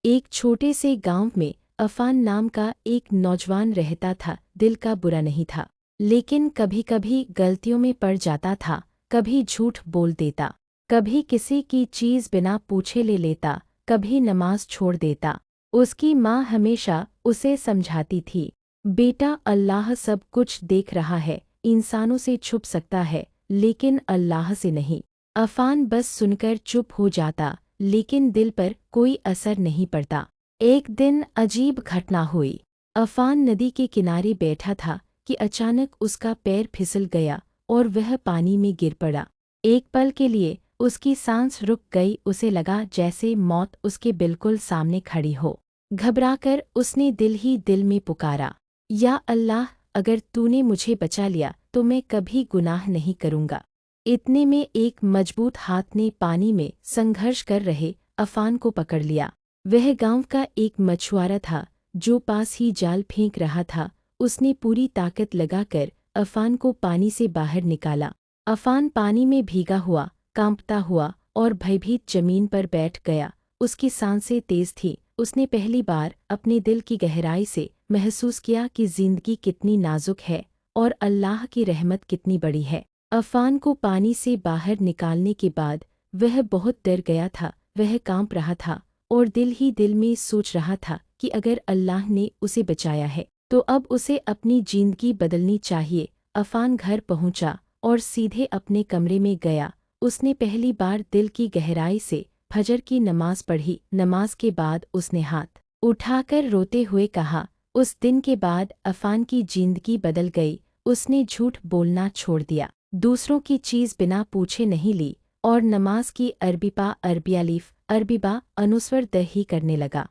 एक छोटे से गांव में अफान नाम का एक नौजवान रहता था। दिल का बुरा नहीं था, लेकिन कभी-कभी गलतियों में पड़ जाता था। कभी झूठ बोल देता, कभी किसी की चीज़ बिना पूछे ले लेता, कभी नमाज छोड़ देता। उसकी माँ हमेशा उसे समझाती थी, बेटा, अल्लाह सब कुछ देख रहा है। इंसानों से छुप सकता है, लेकिन अल्लाह से नहीं। अफान बस सुनकर चुप हो जाता, लेकिन दिल पर कोई असर नहीं पड़ता। एक दिन अजीब घटना हुई। अफान नदी के किनारे बैठा था कि अचानक उसका पैर फिसल गया और वह पानी में गिर पड़ा। एक पल के लिए उसकी सांस रुक गई। उसे लगा जैसे मौत उसके बिल्कुल सामने खड़ी हो। घबराकर उसने दिल ही दिल में पुकारा, या अल्लाह, अगर तूने मुझे बचा लिया तो मैं कभी गुनाह नहीं करूँगा। इतने में एक मजबूत हाथ ने पानी में संघर्ष कर रहे अफान को पकड़ लिया। वह गांव का एक मछुआरा था जो पास ही जाल फेंक रहा था। उसने पूरी ताकत लगाकर अफान को पानी से बाहर निकाला। अफान पानी में भीगा हुआ, कांपता हुआ और भयभीत जमीन पर बैठ गया। उसकी सांसें तेज थीं। उसने पहली बार अपने दिल की गहराई से महसूस किया कि जिंदगी कितनी नाजुक है और अल्लाह की रहमत कितनी बड़ी है। अफान को पानी से बाहर निकालने के बाद वह बहुत डर गया था। वह कांप रहा था और दिल ही दिल में सोच रहा था कि अगर अल्लाह ने उसे बचाया है तो अब उसे अपनी जिंदगी बदलनी चाहिए। अफान घर पहुंचा और सीधे अपने कमरे में गया। उसने पहली बार दिल की गहराई से फजर की नमाज पढ़ी। नमाज के बाद उसने हाथ उठाकर रोते हुए कहा, उस दिन के बाद अफान की जिंदगी बदल गई। उसने झूठ बोलना छोड़ दिया, दूसरों की चीज़ बिना पूछे नहीं ली और नमाज की अरबी अरबिया लीफ अरबीबा अनुस्वर द ही करने लगा।